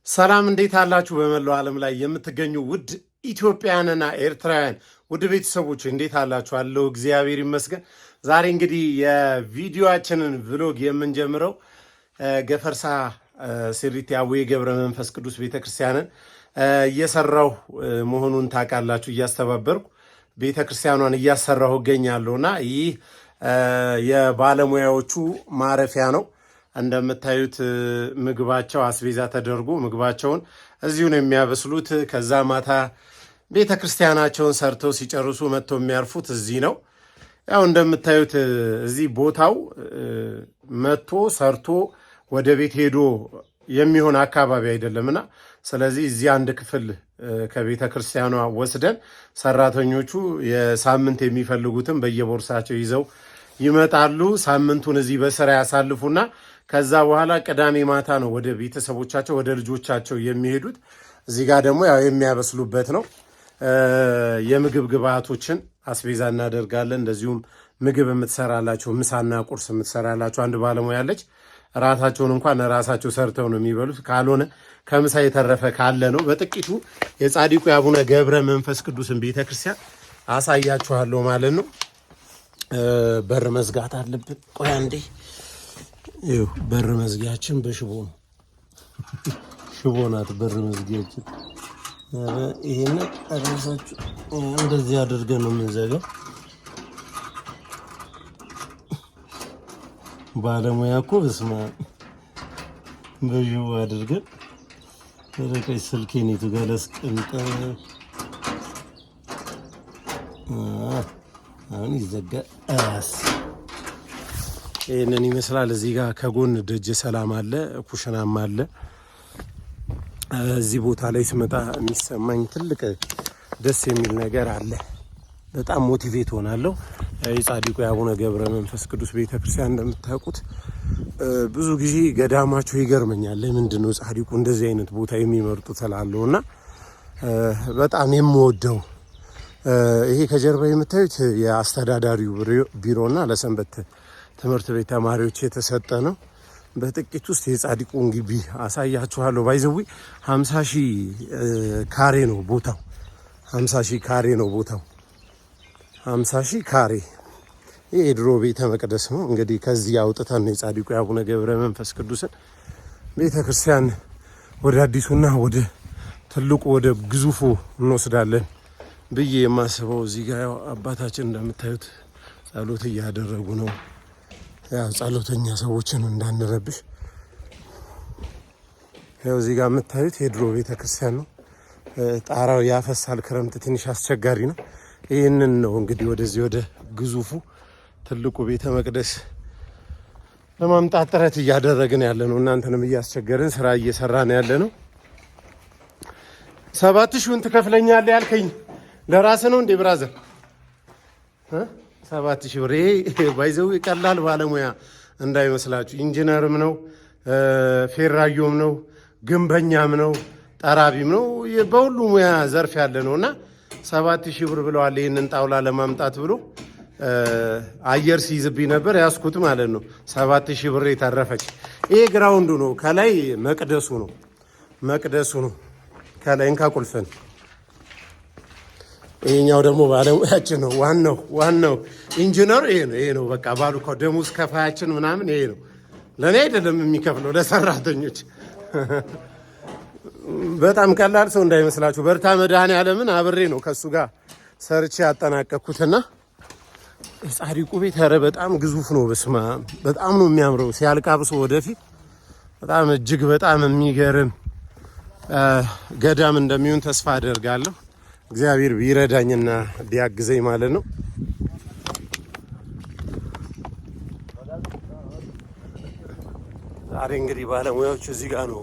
ሰላም እንዴት አላችሁ? በመላው ዓለም ላይ የምትገኙ ውድ ኢትዮጵያውያንና ኤርትራውያን ውድ ቤተሰቦች እንዴት አላችሁ? አለው እግዚአብሔር ይመስገን። ዛሬ እንግዲህ የቪዲዮአችንን ቭሎግ የምንጀምረው ገፈርሳ ስሪት አቡነ ገብረ መንፈስ ቅዱስ ቤተክርስቲያንን እየሰራሁ መሆኑን ታውቃላችሁ። እያስተባበርኩ ቤተክርስቲያኗን እያሰራሁ እገኛለሁና ይህ የባለሙያዎቹ ማረፊያ ነው። እንደምታዩት ምግባቸው አስቤዛ ተደርጎ ምግባቸውን እዚሁ ነው የሚያበስሉት። ከዛ ማታ ቤተ ክርስቲያናቸውን ሰርተው ሲጨርሱ መጥተው የሚያርፉት እዚህ ነው። ያው እንደምታዩት እዚህ ቦታው መጥቶ ሰርቶ ወደ ቤት ሄዶ የሚሆን አካባቢ አይደለምና ስለዚህ እዚህ አንድ ክፍል ከቤተ ክርስቲያኗ ወስደን ሰራተኞቹ የሳምንት የሚፈልጉትን በየቦርሳቸው ይዘው ይመጣሉ። ሳምንቱን እዚህ በስራ ያሳልፉና ከዛ በኋላ ቅዳሜ ማታ ነው ወደ ቤተሰቦቻቸው ወደ ልጆቻቸው የሚሄዱት። እዚህ ጋር ደግሞ ያው የሚያበስሉበት ነው። የምግብ ግብአቶችን አስቤዛ እናደርጋለን። እንደዚሁም ምግብ የምትሰራላቸው ምሳና ቁርስ የምትሰራላቸው አንድ ባለሙያ አለች። ራሳቸውን እንኳን ራሳቸው ሰርተው ነው የሚበሉት። ካልሆነ ከምሳ የተረፈ ካለ ነው። በጥቂቱ የጻድቁ የአቡነ ገብረ መንፈስ ቅዱስን ቤተክርስቲያን አሳያችኋለሁ ማለት ነው። በር መዝጋት አለብን። ቆይ አንዴ። ይኸው በር መዝጊያችን በሽቦ ነው። ሽቦ ናት በር መዝጊያችን። ይሄን ራሳችሁ እንደዚህ አድርገን ነው የምንዘጋው። ባለሙያ እኮ በስማ በሽቦ አድርገን ረቀይ ስልኬን የቱ ጋር ላስቀምጥ? አሁን ይዘጋል። ይህንን ይመስላል። እዚህ ጋር ከጎን ደጀ ሰላም አለ፣ ኩሽናም አለ። እዚህ ቦታ ላይ ስመጣ የሚሰማኝ ትልቅ ደስ የሚል ነገር አለ። በጣም ሞቲቬት ሆናለሁ። የጻድቁ የአቡነ ገብረ መንፈስ ቅዱስ ቤተክርስቲያን እንደምታውቁት ብዙ ጊዜ ገዳማቸው ይገርመኛል። ለምንድን ነው ጻድቁ እንደዚህ አይነት ቦታ የሚመርጡት እላለሁ እና በጣም የምወደው ይሄ ከጀርባ የምታዩት የአስተዳዳሪው ቢሮና ለሰንበት ትምህርት ቤት ተማሪዎች የተሰጠ ነው። በጥቂት ውስጥ የጻድቁን ግቢ አሳያችኋለሁ። ባይዘዊ 50,000 ካሬ ነው ቦታው። 50,000 ካሬ ነው ቦታው። 50,000 ካሬ። ይህ የድሮ ቤተ መቅደስ ነው። እንግዲህ ከዚህ አውጥተን ነው የጻድቁ የአቡነ ገብረ መንፈስ ቅዱስን ቤተ ክርስቲያን ወደ አዲሱና ወደ ትልቁ ወደ ግዙፉ እንወስዳለን ብዬ የማስበው። እዚህ ጋር አባታችን እንደምታዩት ጸሎት እያደረጉ ነው። ያው ጸሎተኛ ሰዎችን እንዳንረብሽ። ያው እዚህ ጋር የምታዩት የድሮ ቤተክርስቲያን ነው። ጣራው ያፈሳል። ክረምት ትንሽ አስቸጋሪ ነው። ይህንን ነው እንግዲህ ወደዚህ ወደ ግዙፉ ትልቁ ቤተ መቅደስ ለማምጣት ጥረት እያደረግን ያለ ነው። እናንተንም እያስቸገርን ስራ እየሰራን ያለ ነው። 7,000 ትከፍለኛለህ ያልከኝ ለራስ ነው እንዴ ብራዘር? 7,000 ብር ባይዘው ቀላል ባለሙያ እንዳይመስላችሁ። ኢንጂነርም ነው፣ ፌራዮም ነው፣ ግንበኛም ነው፣ ጠራቢም ነው። በሁሉ ሙያ ዘርፍ ያለ ነውና 7,000 ብር ብለዋል። ይህንን ጣውላ ለማምጣት ብሎ አየር ሲይዝብኝ ነበር ያስኩት ማለት ነው። 7,000 ብር የተረፈች። ይሄ ግራውንዱ ነው። ከላይ መቅደሱ ነው። መቅደሱ ነው ከላይ እንካቁልፈን። ይሄኛው ደግሞ ባለሙያችን ነው። ዋናው ኢንጂነር ይሄ ነው። በቃ ባሉ ደሞዝ ከፋያችን ምናምን ይሄ ነው። ለኔ አይደለም የሚከፍለው ለሰራተኞች። በጣም ቀላል ሰው እንዳይመስላችሁ። በርታ መድኃኔዓለምን አብሬ ነው ከሱ ጋር ሰርቼ ያጠናቀቅኩትና ጻድቁ ቤት ኧረ በጣም ግዙፍ ነው። በስማ በጣም ነው የሚያምረው። ሲያልቃብሶ ወደፊት በጣም እጅግ በጣም የሚገርም ገዳም እንደሚሆን ተስፋ አደርጋለሁ። እግዚአብሔር ቢረዳኝና ቢያግዘኝ ማለት ነው። ዛሬ እንግዲህ ባለሙያዎቹ እዚህ ጋር ነው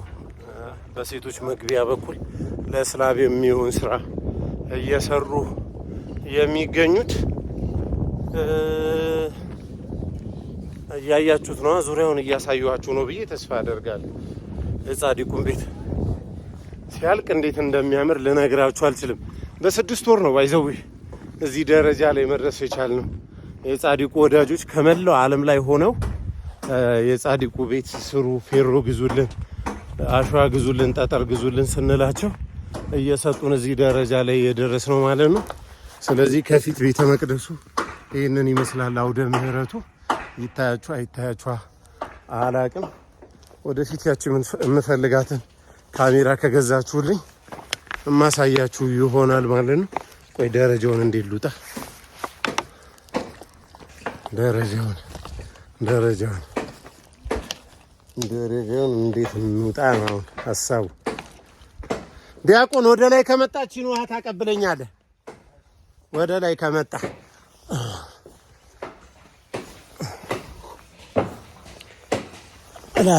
በሴቶች መግቢያ በኩል ለስላብ የሚሆን ስራ እየሰሩ የሚገኙት። እያያችሁት ነው። ዙሪያውን እያሳዩዋችሁ ነው ብዬ ተስፋ አደርጋለሁ። የጻድቁን ቤት ሲያልቅ እንዴት እንደሚያምር ልነግራችሁ አልችልም። በ6 ወር ነው ባይዘው እዚህ ደረጃ ላይ መድረስ የቻልነው። የጻድቁ ወዳጆች ከመላው ዓለም ላይ ሆነው የጻድቁ ቤት ስሩ፣ ፌሮ ግዙልን አሸዋ ግዙልን፣ ጠጠር ግዙልን ስንላቸው እየሰጡን እዚህ ደረጃ ላይ የደረስ ነው ማለት ነው። ስለዚህ ከፊት ቤተ መቅደሱ ይህንን ይመስላል። አውደ ምህረቱ ይታያችሁ አይታያችሁ አላቅም። ወደፊት ያቺ የምፈልጋትን ካሜራ ከገዛችሁልኝ እማሳያችሁ ይሆናል ማለት ነው። ቆይ ደረጃውን እንዴት ልውጣ? ደረጃውን እንዴት እንውጣ ነው ሀሳቡ። ዲያቆን ወደ ላይ ከመጣችን ውሃ ታቀብለኛለህ። ወደ ላይ ከመጣ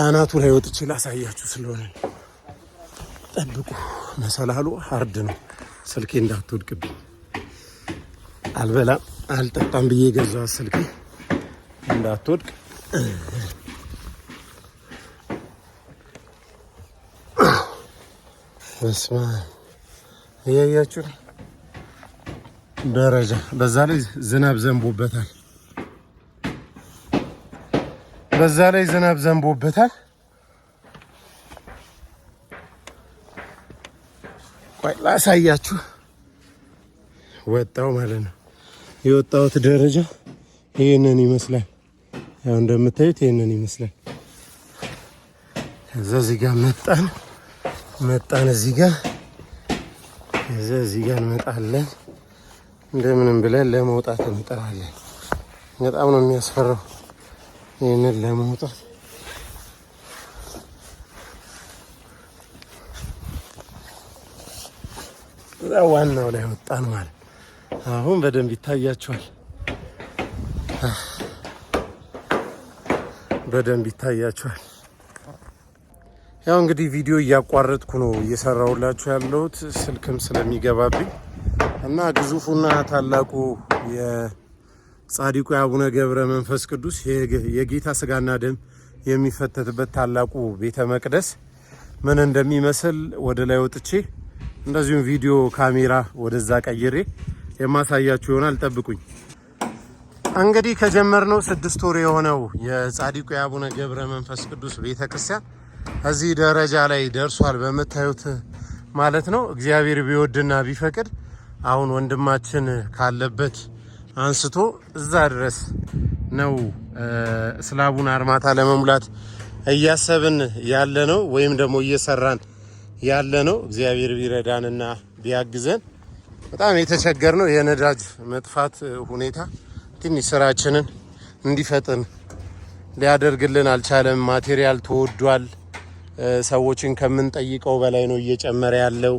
አናቱ ላይ ወጥቼ ላሳያችሁ ስለሆነ ጠብቁ። መሰላሉ ሀርድ ነው። ስልኬ እንዳትወድቅብኝ። አልበላም አልጠጣም ብዬ ገዛኋት ስልኬ እንዳትወድቅ። በስመ አብ እያያችሁ ደረጃ። በዛ ላይ ዝናብ ዘንቦበታል። ቆይ ላሳያችሁ። ወጣው ማለት ነው። የወጣሁት ደረጃ ይሄንን ይመስላል። ያው እንደምታዩት ይሄንን ይመስላል። ከዛ እዚህ ጋር መጣን እዚህ ጋር እንመጣለን። እንደምንም ብለን ለመውጣት እንጥራለን። በጣም ነው የሚያስፈራው ይሄንን ለመውጣት። ዋናው ላይ ወጣን ማለት አሁን በደንብ ይታያችኋል። ያው እንግዲህ ቪዲዮ እያቋረጥኩ ነው እየሰራሁላችሁ ያለሁት ስልክም ስለሚገባብኝ እና ግዙፉና ታላቁ የጻድቁ የአቡነ ገብረ መንፈስ ቅዱስ የጌታ ስጋና ደም የሚፈተትበት ታላቁ ቤተ መቅደስ ምን እንደሚመስል ወደ ላይ ወጥቼ እንደዚሁም ቪዲዮ ካሜራ ወደዛ ቀይሬ የማሳያችሁ ይሆናል። ጠብቁኝ። እንግዲህ ከጀመርነው 6 ወር የሆነው የጻድቁ የአቡነ ገብረ መንፈስ ቅዱስ ቤተክርስቲያን እዚህ ደረጃ ላይ ደርሷል በምታዩት ማለት ነው። እግዚአብሔር ቢወድና ቢፈቅድ አሁን ወንድማችን ካለበት አንስቶ እዛ ድረስ ነው ስላቡን አርማታ ለመሙላት እያሰብን ያለ ነው፣ ወይም ደግሞ እየሰራን ያለ ነው። እግዚአብሔር ቢረዳንና ቢያግዘን። በጣም የተቸገር ነው የነዳጅ መጥፋት ሁኔታ ትንሽ ስራችንን እንዲፈጥን ሊያደርግልን አልቻለም። ማቴሪያል ተወዷል። ሰዎችን ከምንጠይቀው በላይ ነው እየጨመረ ያለው።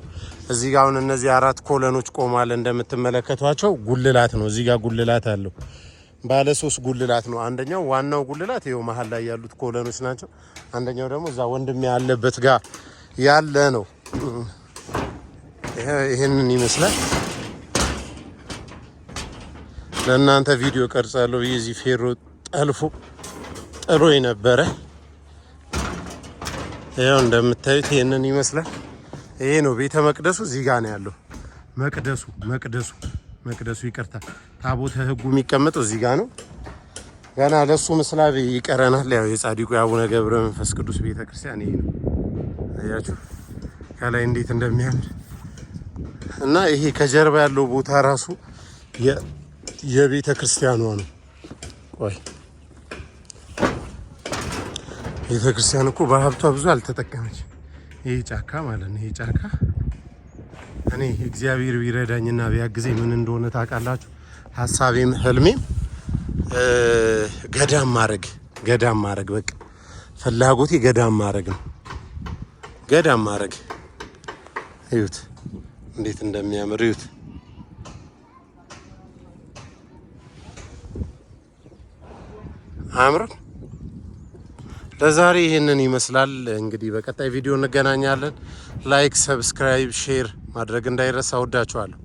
እዚህ ጋር አሁን እነዚህ 4 ኮለኖች ቆማል እንደምትመለከቷቸው። ጉልላት ነው እዚህ ጋር ጉልላት አለው። ባለ 3 ጉልላት ነው። አንደኛው ዋናው ጉልላት ይኸው መሀል ላይ ያሉት ኮለኖች ናቸው። አንደኛው ደግሞ እዛ ወንድም ያለበት ጋር ያለ ነው። ይሄንን ይመስላል። ለእናንተ ቪዲዮ ቀርጻለሁ ብዬ እዚህ ፌሮ ጥሎኝ ነበረ። ይኸው እንደምታዩት ይሄንን ይመስላል። ይሄ ነው ቤተ መቅደሱ። እዚህ ጋር ነው ያለው መቅደሱ ይቅርታ፣ ታቦተ ሕጉ የሚቀመጠው እዚህ ጋር ነው። ገና ለሱ ምስላብ ይቀረናል። ያው የጻድቁ የአቡነ ገብረ መንፈስ ቅዱስ ቤተክርስቲያን ይሄ ነው። አያችሁ ከላይ እንዴት እንደሚያምር እና ይሄ ከጀርባ ያለው ቦታ ራሱ የቤተ ክርስቲያኗ ነው። ቆይ ቤተ ክርስቲያን እኮ በሀብቷ ብዙ አልተጠቀመች። ይሄ ጫካ ማለት ነው። ይሄ ጫካ እኔ እግዚአብሔር ቢረዳኝና ቢያግዘኝ ምን እንደሆነ ታውቃላችሁ? ሀሳቤም ህልሜም ገዳም ማድረግ በቃ ፍላጎቴ ገዳም ማድረግ ነው። ገዳም ማድረግ እዩት እንዴት እንደሚያምር እዩት። አምረን ለዛሬ ይሄንን ይመስላል። እንግዲህ በቀጣይ ቪዲዮ እንገናኛለን። ላይክ፣ ሰብስክራይብ፣ ሼር ማድረግ እንዳይረሳ። ወዳችኋለሁ።